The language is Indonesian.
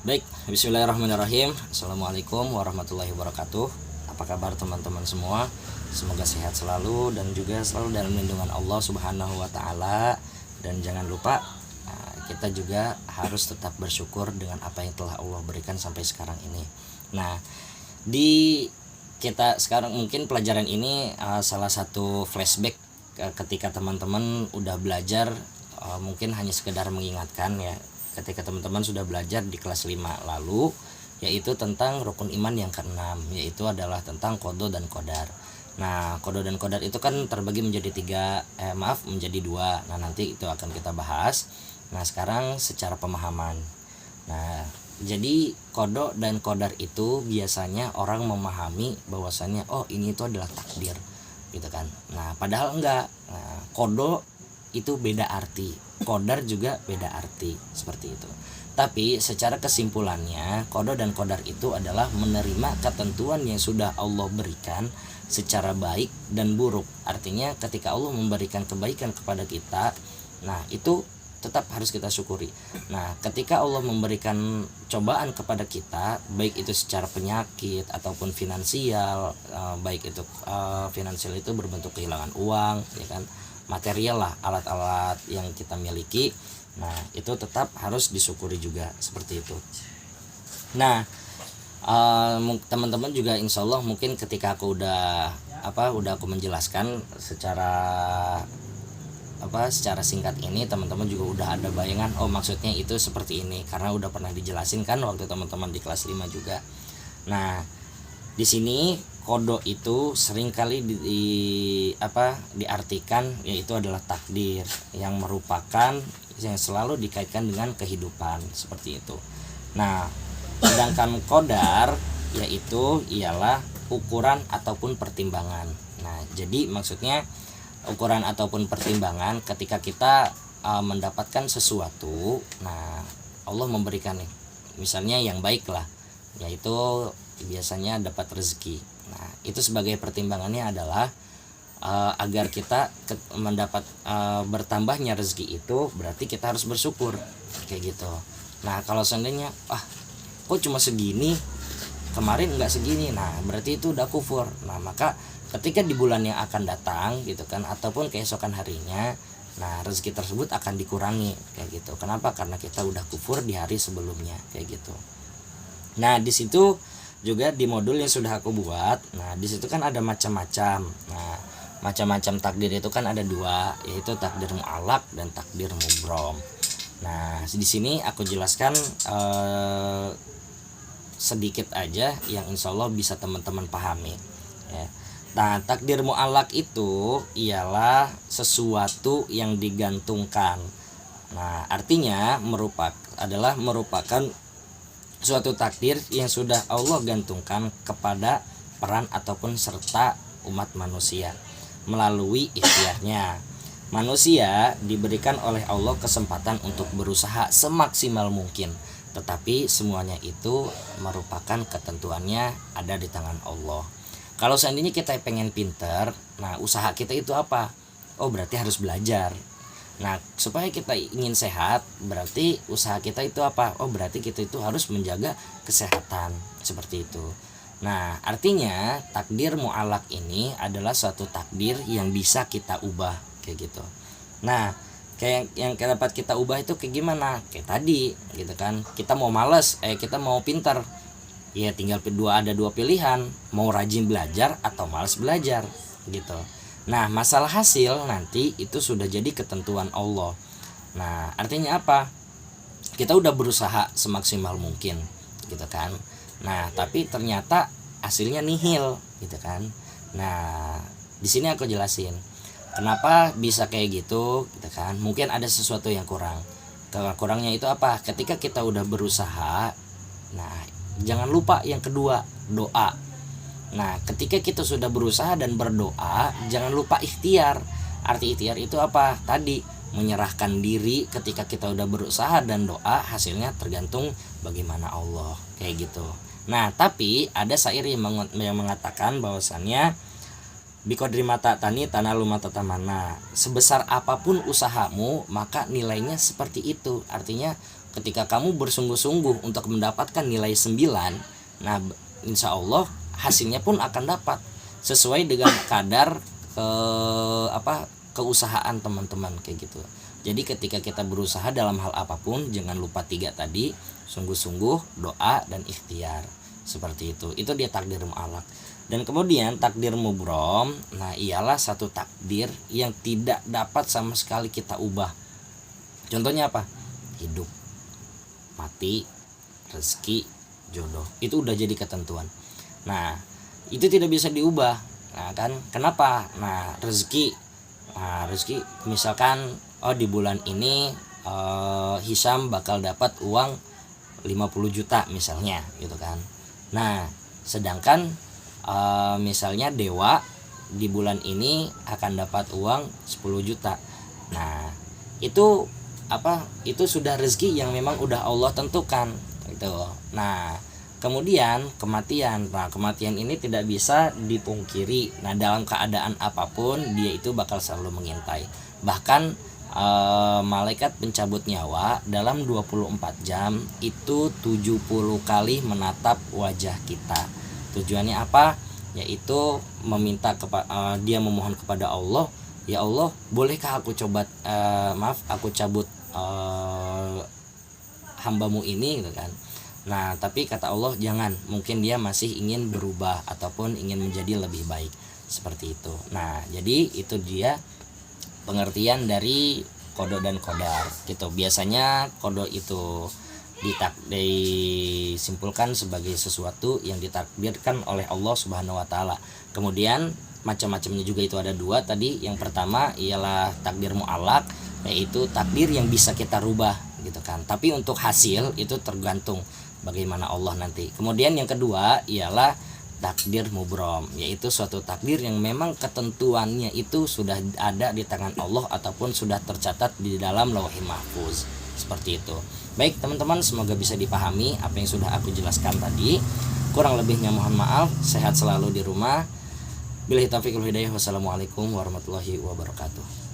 Baik, bismillahirrahmanirrahim. Assalamualaikum warahmatullahi wabarakatuh. Apa kabar teman-teman semua? Semoga sehat selalu dan juga selalu dalam lindungan Allah Subhanahu wa taala. Dan jangan lupa kita juga harus tetap bersyukur dengan apa yang telah Allah berikan sampai sekarang ini. Nah, di kita sekarang mungkin pelajaran ini salah satu flashback ketika teman-teman udah belajar, mungkin hanya sekedar mengingatkan ya, ketika teman-teman sudah belajar di kelas 5 lalu, yaitu tentang rukun iman yang keenam, yaitu adalah tentang qada dan qadar. Nah, qada dan qadar itu kan terbagi menjadi menjadi dua. Nah, nanti itu akan kita bahas. Nah, sekarang secara pemahaman. Nah, jadi qada dan qadar itu biasanya orang memahami bahwasannya ini itu adalah takdir gitu kan. Nah, padahal enggak. Nah, qada itu beda arti, qadar juga beda arti, seperti itu. Tapi secara kesimpulannya, qada dan qadar itu adalah menerima ketentuan yang sudah Allah berikan secara baik dan buruk. Artinya ketika Allah memberikan kebaikan kepada kita, nah itu tetap harus kita syukuri. Nah, ketika Allah memberikan cobaan kepada kita, baik itu secara penyakit ataupun finansial, baik itu finansial itu berbentuk kehilangan uang, ya kan, material lah, alat-alat yang kita miliki. Nah, itu tetap harus disyukuri juga, seperti itu. Nah, teman-teman juga insya Allah mungkin ketika aku udah aku menjelaskan secara singkat ini, teman-teman juga udah ada bayangan, maksudnya itu seperti ini, karena udah pernah dijelasin kan waktu teman-teman di kelas 5 juga. Nah, di sini qada itu seringkali diartikan yaitu adalah takdir yang merupakan yang selalu dikaitkan dengan kehidupan, seperti itu. Nah, sedangkan qadar yaitu ialah ukuran ataupun pertimbangan. Nah, jadi maksudnya ukuran ataupun pertimbangan ketika kita mendapatkan sesuatu, nah Allah memberikan misalnya yang baik lah, yaitu biasanya dapat rezeki. Nah, itu sebagai pertimbangannya adalah agar kita mendapat bertambahnya rezeki itu berarti kita harus bersyukur, kayak gitu. Nah, kalau seandainya kok cuma segini, kemarin nggak segini, nah berarti itu udah kufur. Nah, maka ketika di bulan yang akan datang gitu kan, ataupun keesokan harinya, nah rezeki tersebut akan dikurangi, kayak gitu. Kenapa? Karena kita udah kufur di hari sebelumnya, kayak gitu. Nah, di situ juga di modul yang sudah aku buat, nah di situ kan ada macam-macam. Nah, macam-macam takdir itu kan ada dua, yaitu takdir mu'allaq dan takdir mubrom. Nah, di sini aku jelaskan sedikit aja yang insya Allah bisa teman-teman pahami ya. Nah, takdir mu'allaq itu ialah sesuatu yang digantungkan. Nah, artinya merupakan suatu takdir yang sudah Allah gantungkan kepada peran ataupun serta umat manusia melalui ikhtiarnya. Manusia diberikan oleh Allah kesempatan untuk berusaha semaksimal mungkin, tetapi semuanya itu merupakan ketentuannya ada di tangan Allah. Kalau seandainya kita pengen pinter, nah usaha kita itu apa? Berarti harus belajar. Nah, supaya kita ingin sehat, berarti usaha kita itu apa? Berarti kita itu harus menjaga kesehatan, seperti itu. Nah, artinya takdir mu'allaq ini adalah suatu takdir yang bisa kita ubah, kayak gitu. Nah, kayak yang dapat kita ubah itu kayak gimana? Kayak tadi gitu kan, kita mau males, kita mau pintar, ya tinggal ada dua pilihan, mau rajin belajar atau malas belajar, gitu. Nah, masalah hasil nanti itu sudah jadi ketentuan Allah. Nah, artinya apa? Kita udah berusaha semaksimal mungkin, gitu kan. Nah, tapi ternyata hasilnya nihil, gitu kan. Nah, di sini aku jelasin kenapa bisa kayak gitu, gitu kan. Mungkin ada sesuatu yang kurang. Kurangnya itu apa? Ketika kita udah berusaha, nah jangan lupa yang kedua, doa. Nah, ketika kita sudah berusaha dan berdoa, jangan lupa ikhtiar. Arti ikhtiar itu apa? Tadi menyerahkan diri. Ketika kita udah berusaha dan doa, hasilnya tergantung bagaimana Allah, kayak gitu. Nah, tapi ada syair yang mengatakan bahwasannya biqadri mata tani tanalu mata tamana, sebesar apapun usahamu maka nilainya seperti itu. Artinya ketika kamu bersungguh-sungguh untuk mendapatkan nilai 9, nah insya Allah hasilnya pun akan dapat sesuai dengan kadar keusahaan teman-teman kayak gitu. Jadi ketika kita berusaha dalam hal apapun, jangan lupa 3 tadi, sungguh-sungguh, doa, dan ikhtiar. Seperti itu dia takdir mu'allaq. Dan kemudian takdir mubrom, nah ialah satu takdir yang tidak dapat sama sekali kita ubah. Contohnya apa? Hidup, mati, rezeki, jodoh, itu udah jadi ketentuan. Nah itu tidak bisa diubah. Nah kan kenapa? Nah rezeki misalkan di bulan ini Hisam bakal dapat uang 50 juta misalnya gitu kan. Nah sedangkan misalnya Dewa di bulan ini akan dapat uang 10 juta. Nah itu itu sudah rezeki yang memang udah Allah tentukan gitu. Nah kemudian kematian. Nah kematian ini tidak bisa dipungkiri. Nah dalam keadaan apapun dia itu bakal selalu mengintai. Bahkan malaikat pencabut nyawa dalam 24 jam itu 70 kali menatap wajah kita. Tujuannya apa? Yaitu meminta dia memohon kepada Allah, ya Allah, bolehkah aku aku cabut hambamu ini gitu kan. Nah tapi kata Allah jangan, mungkin dia masih ingin berubah ataupun ingin menjadi lebih baik, seperti itu. Nah jadi itu dia pengertian dari kodo dan kodar gitu. Biasanya kodo itu disimpulkan sebagai sesuatu yang ditakdirkan oleh Allah Subhanahu wa taala. Kemudian macam-macamnya juga itu ada 2 tadi. Yang pertama ialah takdir mu'allaq, yaitu takdir yang bisa kita rubah gitu kan. Tapi untuk hasil itu tergantung bagaimana Allah nanti. Kemudian yang kedua ialah takdir mubrom, yaitu suatu takdir yang memang ketentuannya itu sudah ada di tangan Allah ataupun sudah tercatat di dalam Lauhul Mahfuz. Seperti itu. Baik teman-teman, semoga bisa dipahami apa yang sudah aku jelaskan tadi. Kurang lebihnya mohon maaf. Sehat selalu di rumah. Billahi taufiq wal hidayah. Wassalamualaikum warahmatullahi wabarakatuh.